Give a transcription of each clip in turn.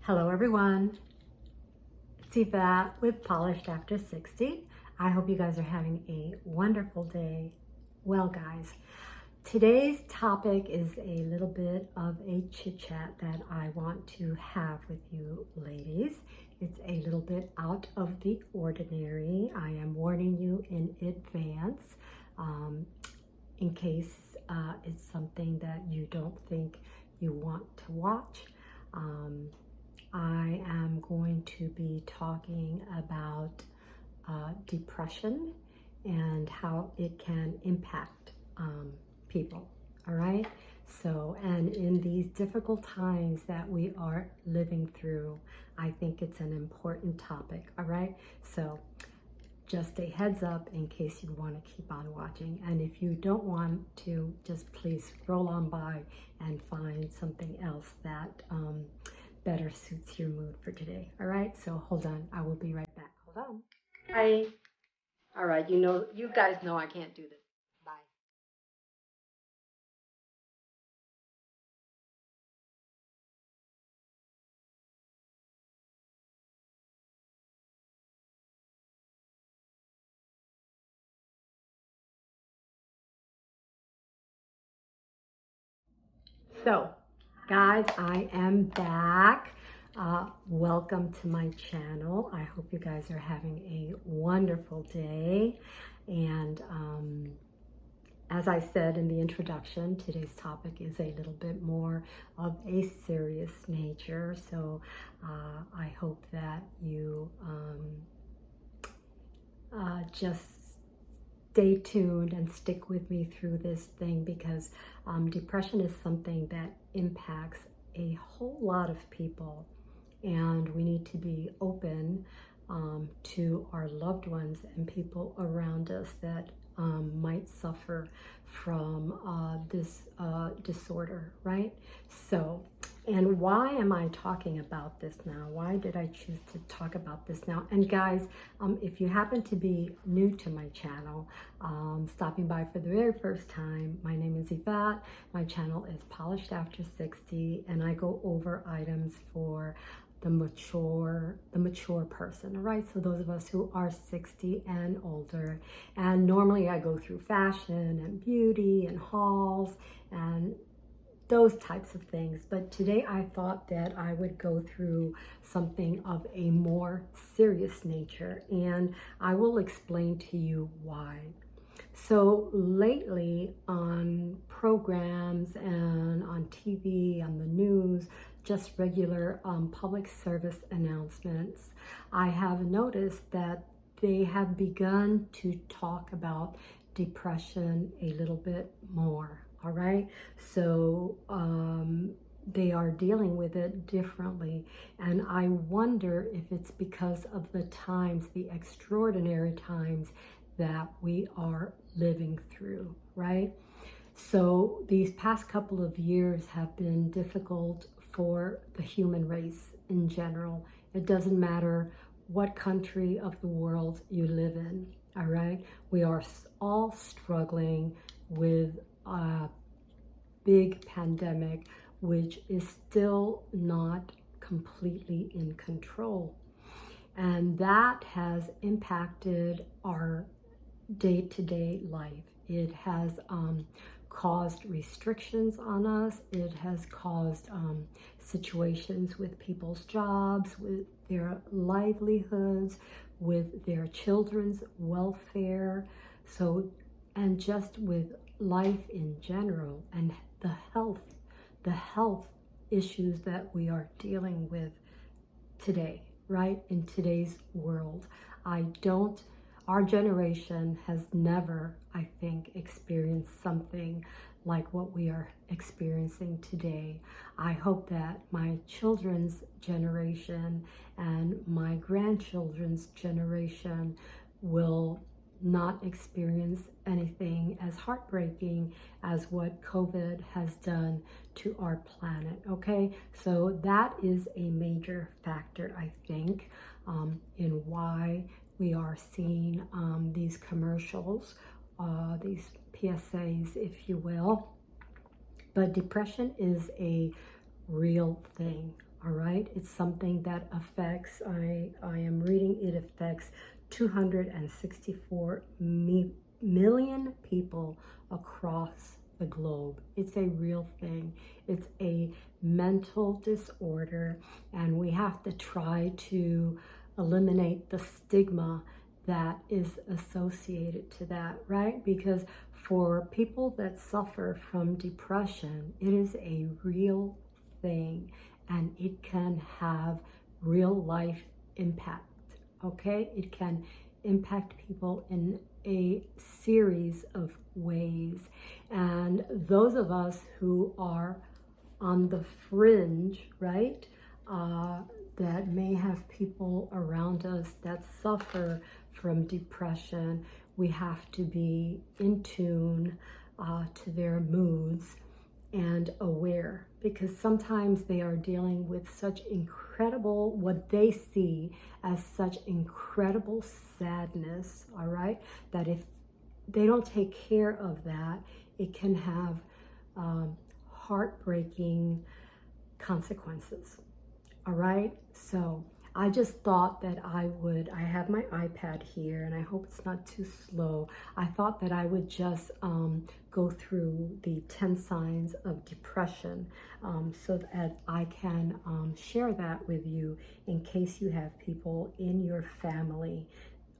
Hello everyone, it's Yvette with Polished After 60. I hope you guys are having a wonderful day. Well guys, today's topic is a little bit of a chit chat that I want to have with you ladies. It's a little bit out of the ordinary. I am warning you in advance in case it's something that you don't think you want to watch. I am going to be talking about depression and how it can impact people, all right? So, and in these difficult times that we are living through, I think it's an important topic, all right? So, just a heads up in case you want to keep on watching. And if you don't want to, just please scroll on by and find something else that better suits your mood for today. All right, so hold on, I will be right back. Hold on. Hi. All right, you guys know I can't do this. Bye. So, guys, I am back. Welcome to my channel. I hope you guys are having a wonderful day. And as I said in the introduction, today's topic is a little bit more of a serious nature. So I hope that you just stay tuned and stick with me through this thing, because depression is something that impacts a whole lot of people, and we need to be open to our loved ones and people around us that might suffer from this disorder, right? So, and why am I talking about this now? Why did I choose to talk about this now? And guys, if you happen to be new to my channel, stopping by for the very first time, my name is Yvette. My channel is Polished After 60, and I go over items for the mature person, all right? So those of us who are 60 and older. And normally I go through fashion and beauty and hauls and those types of things. But today I thought that I would go through something of a more serious nature, and I will explain to you why. So lately on programs and on TV, on the news, just regular public service announcements, I have noticed that they have begun to talk about depression a little bit more, all right? So they are dealing with it differently. And I wonder if it's because of the times, the extraordinary times that we are living through, right? So these past couple of years have been difficult for the human race in general. It doesn't matter what country of the world you live in, all right? We are all struggling with a big pandemic, which is still not completely in control. And that has impacted our day-to-day life. It has caused restrictions on us. It has caused situations with people's jobs, with their livelihoods, with their children's welfare. So, and just with life in general, and the health issues that we are dealing with today, right? In today's world. Our generation has never, I think, experienced something like what we are experiencing today. I hope that my children's generation and my grandchildren's generation will not experience anything as heartbreaking as what COVID has done to our planet, okay? So that is a major factor, I think, in why we are seeing these commercials, these PSAs, if you will. But depression is a real thing, All right, it's something that affects, I am reading, it affects 264 million people across the globe. It's a real thing. It's a mental disorder, and we have to try to eliminate the stigma that is associated to that, right? Because for people that suffer from depression, it is a real thing, and it can have real life impact, okay? It can impact people in a series of ways. And those of us who are on the fringe, right, that may have people around us that suffer from depression, we have to be in tune to their moods and aware, because sometimes they are dealing with such incredible, what they see as such incredible sadness, all right, that if they don't take care of that, it can have heartbreaking consequences. All right, so I just thought that I have my iPad here, and I hope it's not too slow. I thought that I would just go through the 10 signs of depression so that I can share that with you in case you have people in your family,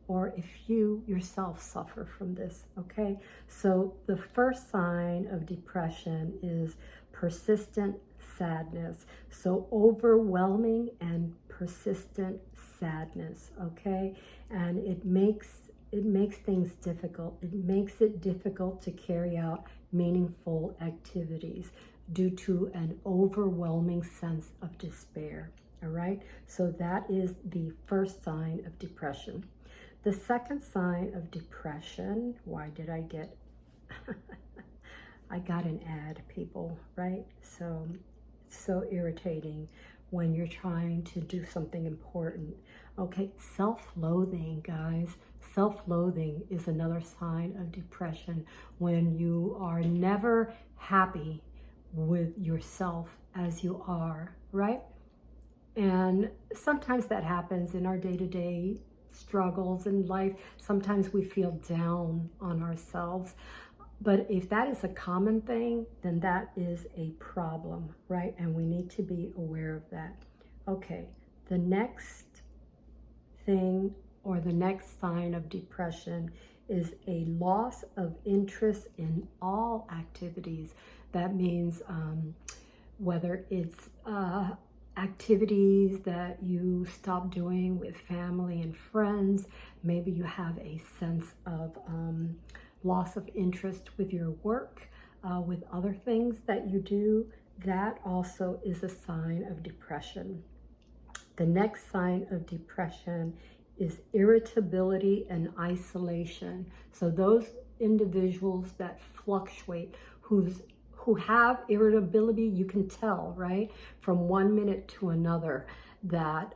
or if you yourself suffer from this, okay? So the first sign of depression is persistent sadness. So overwhelming and persistent sadness, okay? And it makes things difficult. It makes it difficult to carry out meaningful activities due to an overwhelming sense of despair, all right? So that is the first sign of depression. The second sign of depression, why did I get, I got an ad, people, right? So it's so irritating when you're trying to do something important. Okay, self-loathing, guys. Self-loathing is another sign of depression, when you are never happy with yourself as you are, right? And sometimes that happens in our day-to-day struggles in life. Sometimes we feel down on ourselves. But if that is a common thing, then that is a problem, right? And we need to be aware of that. Okay, the next thing, or the next sign of depression, is a loss of interest in all activities. That means whether it's activities that you stop doing with family and friends, maybe you have a sense of loss of interest with your work, with other things that you do, that also is a sign of depression. The next sign of depression is irritability and isolation. So those individuals that fluctuate, who have irritability, you can tell, right, from 1 minute to another that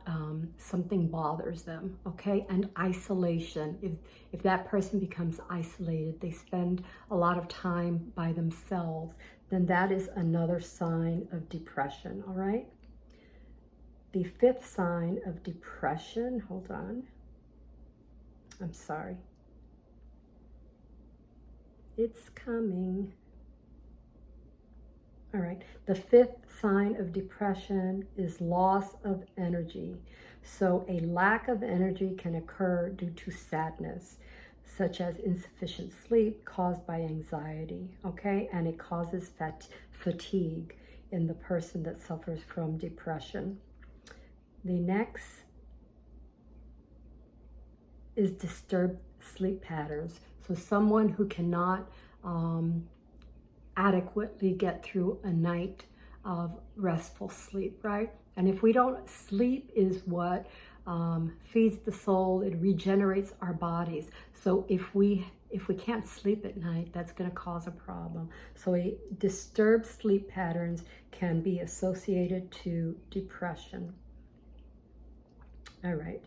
something bothers them, okay? And isolation, if that person becomes isolated, they spend a lot of time by themselves, then that is another sign of depression, all right? The fifth sign of depression, hold on, I'm sorry, it's coming. All right, the fifth sign of depression is loss of energy. So a lack of energy can occur due to sadness, such as insufficient sleep caused by anxiety, okay? And it causes fatigue in the person that suffers from depression. The next is disturbed sleep patterns. So someone who cannot adequately get through a night of restful sleep, right? And if we don't, sleep is what feeds the soul. It regenerates our bodies. So if we can't sleep at night, that's going to cause a problem. So a disturbed sleep patterns can be associated to depression. All right,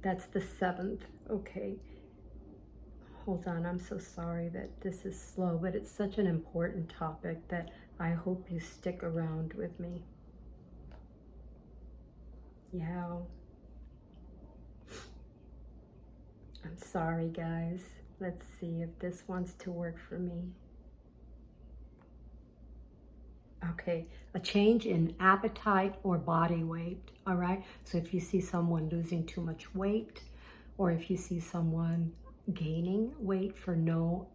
that's the seventh. Okay. Hold on, I'm so sorry that this is slow, but it's such an important topic that I hope you stick around with me. Yeah. I'm sorry, guys. Let's see if this wants to work for me. Okay, a change in appetite or body weight, all right? So if you see someone losing too much weight, or if you see someone gaining weight for no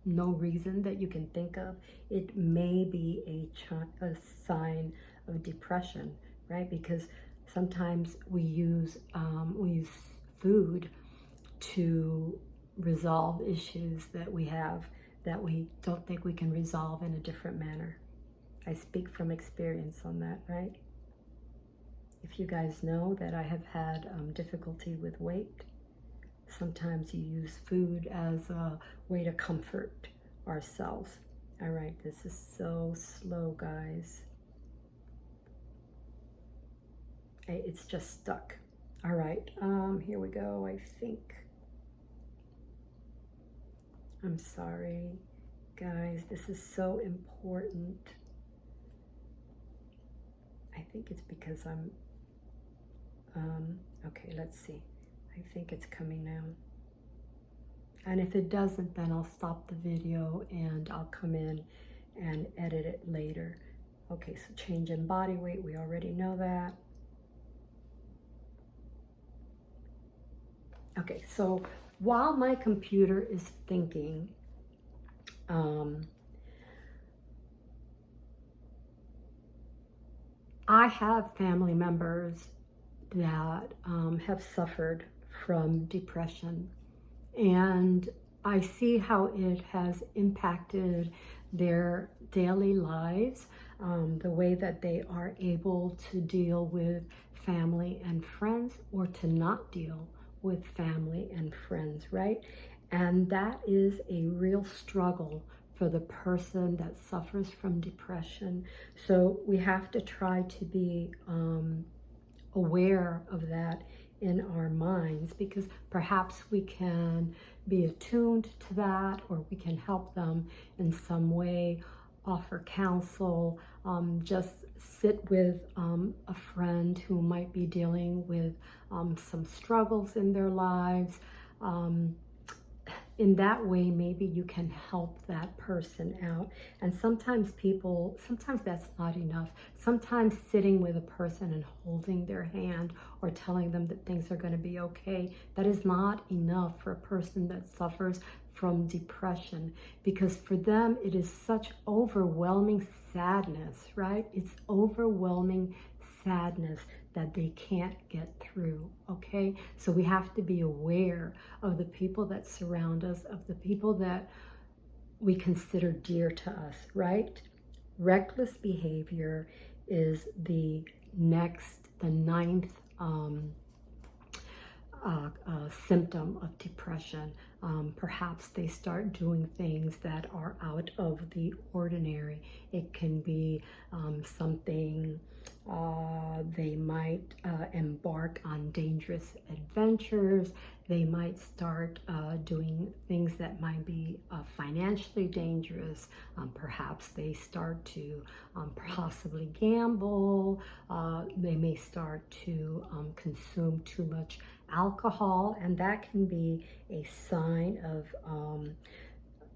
reason that you can think of, it may be a sign of depression, right? Because sometimes we use food to resolve issues that we have that we don't think we can resolve in a different manner. I speak from experience on that, right? If you guys know that I have had difficulty with weight, sometimes you use food as a way to comfort ourselves. All right, this is so slow, guys. It's just stuck. All right, here we go, I think. I'm sorry, guys, this is so important. I think it's because I'm, okay, let's see. I think it's coming now. And if it doesn't, then I'll stop the video and I'll come in and edit it later. Okay, so change in body weight, we already know that. Okay, so while my computer is thinking, I have family members that have suffered from depression, and I see how it has impacted their daily lives, the way that they are able to deal with family and friends, or to not deal with family and friends, right? And that is a real struggle for the person that suffers from depression. So we have to try to be aware of that in our minds, because perhaps we can be attuned to that, or we can help them in some way, offer counsel, just sit with a friend who might be dealing with some struggles in their lives. In that way, maybe you can help that person out. And sometimes that's not enough. Sometimes sitting with a person and holding their hand or telling them that things are going to be okay, that is not enough for a person that suffers from depression, because for them it is such overwhelming sadness, right? It's overwhelming sadness that they can't get through, okay? So we have to be aware of the people that surround us, of the people that we consider dear to us, right? Reckless behavior is the ninth symptom of depression. Perhaps they start doing things that are out of the ordinary. It can be something, they might embark on dangerous adventures. They might start doing things that might be financially dangerous. Perhaps they start to possibly gamble. They may start to consume too much alcohol, and that can be a sign of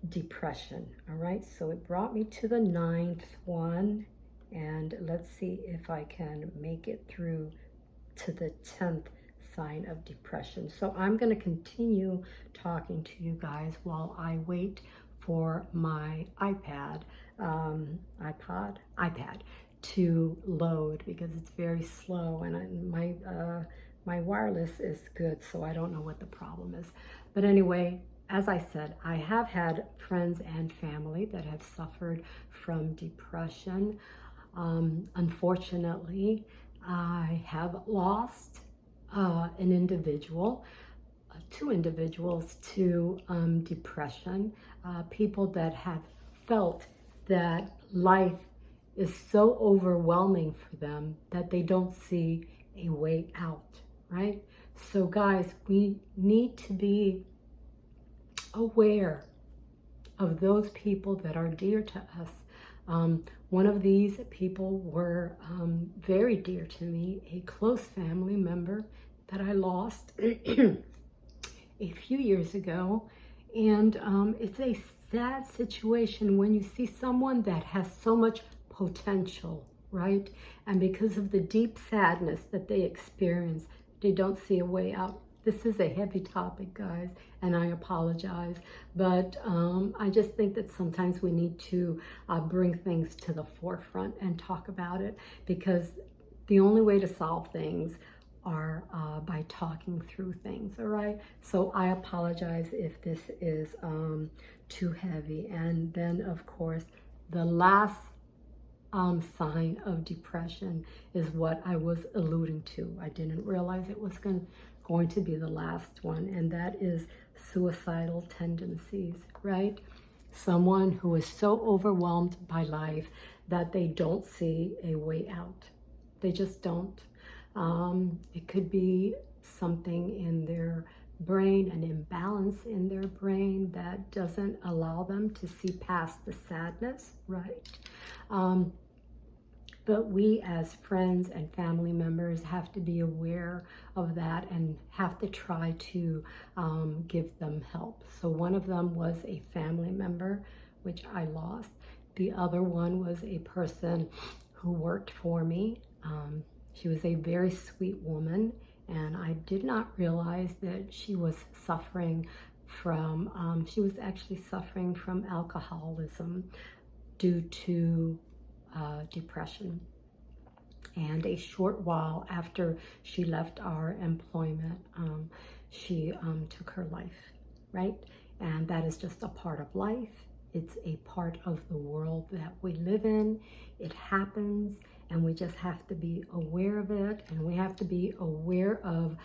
depression. All right, so it brought me to the ninth one, and let's see if I can make it through to the 10th sign of depression. So I'm going to continue talking to you guys while I wait for my iPad to load, because it's very slow, and my wireless is good, so I don't know what the problem is. But anyway, as I said, I have had friends and family that have suffered from depression. Unfortunately, I have lost an individual, two individuals to depression, people that have felt that life is so overwhelming for them that they don't see a way out, right? So guys, we need to be aware of those people that are dear to us. One of these people were very dear to me, a close family member that I lost a few years ago. And it's a sad situation when you see someone that has so much potential, right? And because of the deep sadness that they experience, they don't see a way out. This is a heavy topic, guys, and I apologize. But I just think that sometimes we need to bring things to the forefront and talk about it, because the only way to solve things are by talking through things, all right? So I apologize if this is too heavy. And then, of course, the last sign of depression is what I was alluding to. I didn't realize it was going to be the last one, and that is suicidal tendencies, right? Someone who is so overwhelmed by life that they don't see a way out. They just don't. It could be something in their brain, an imbalance in their brain that doesn't allow them to see past the sadness, right? But we as friends and family members have to be aware of that and have to try to give them help. So one of them was a family member, which I lost. The other one was a person who worked for me. She was a very sweet woman, and I did not realize that she was suffering from, she was actually suffering from alcoholism due to depression. And a short while after she left our employment, she took her life, right? And that is just a part of life. It's a part of the world that we live in. It happens, and we just have to be aware of it, and we have to be aware of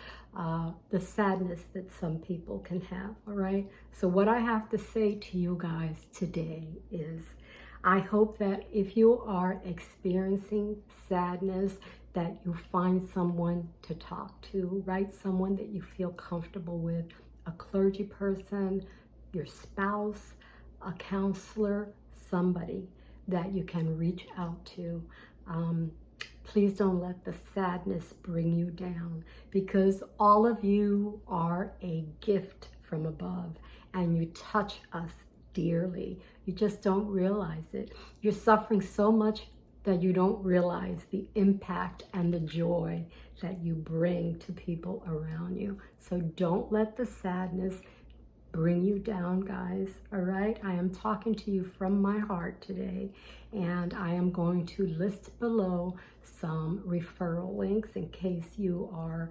the sadness that some people can have, all right? So what I have to say to you guys today is, I hope that if you are experiencing sadness, that you find someone to talk to, right? Someone that you feel comfortable with, a clergy person, your spouse, a counselor, somebody that you can reach out to. Please don't let the sadness bring you down, because all of you are a gift from above, and you touch us dearly. You just don't realize it. You're suffering so much that you don't realize the impact and the joy that you bring to people around you. So don't let the sadness bring you down, guys, all right? I am talking to you from my heart today, and I am going to list below some referral links in case you are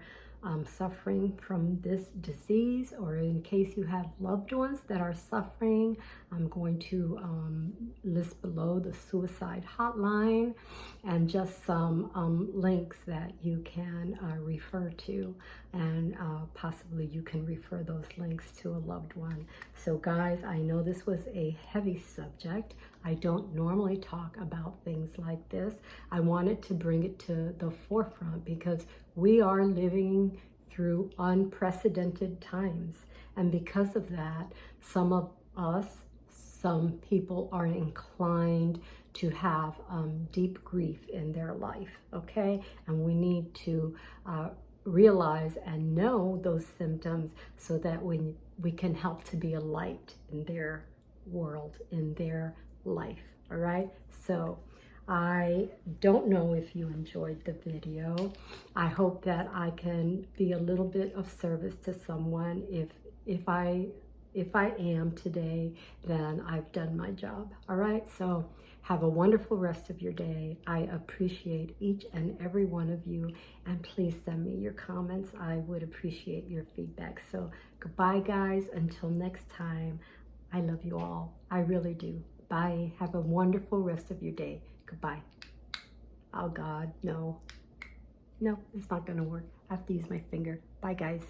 suffering from this disease, or in case you have loved ones that are suffering. I'm going to list below the suicide hotline and just some links that you can refer to, and possibly you can refer those links to a loved one. So guys, I know this was a heavy subject. I don't normally talk about things like this. I wanted to bring it to the forefront because we are living through unprecedented times. And because of that, some people are inclined to have deep grief in their life, okay? And we need to realize and know those symptoms so that we can help to be a light in their world, in their life, all right? So I don't know if you enjoyed the video. I hope that I can be a little bit of service to someone. If I am today, then I've done my job, all right? So have a wonderful rest of your day. I appreciate each and every one of you, and please send me your comments. I would appreciate your feedback. So goodbye, guys. Until next time, I love you all. I really do. Bye. Have a wonderful rest of your day. Goodbye. Oh God, no. No, it's not gonna work. I have to use my finger. Bye, guys.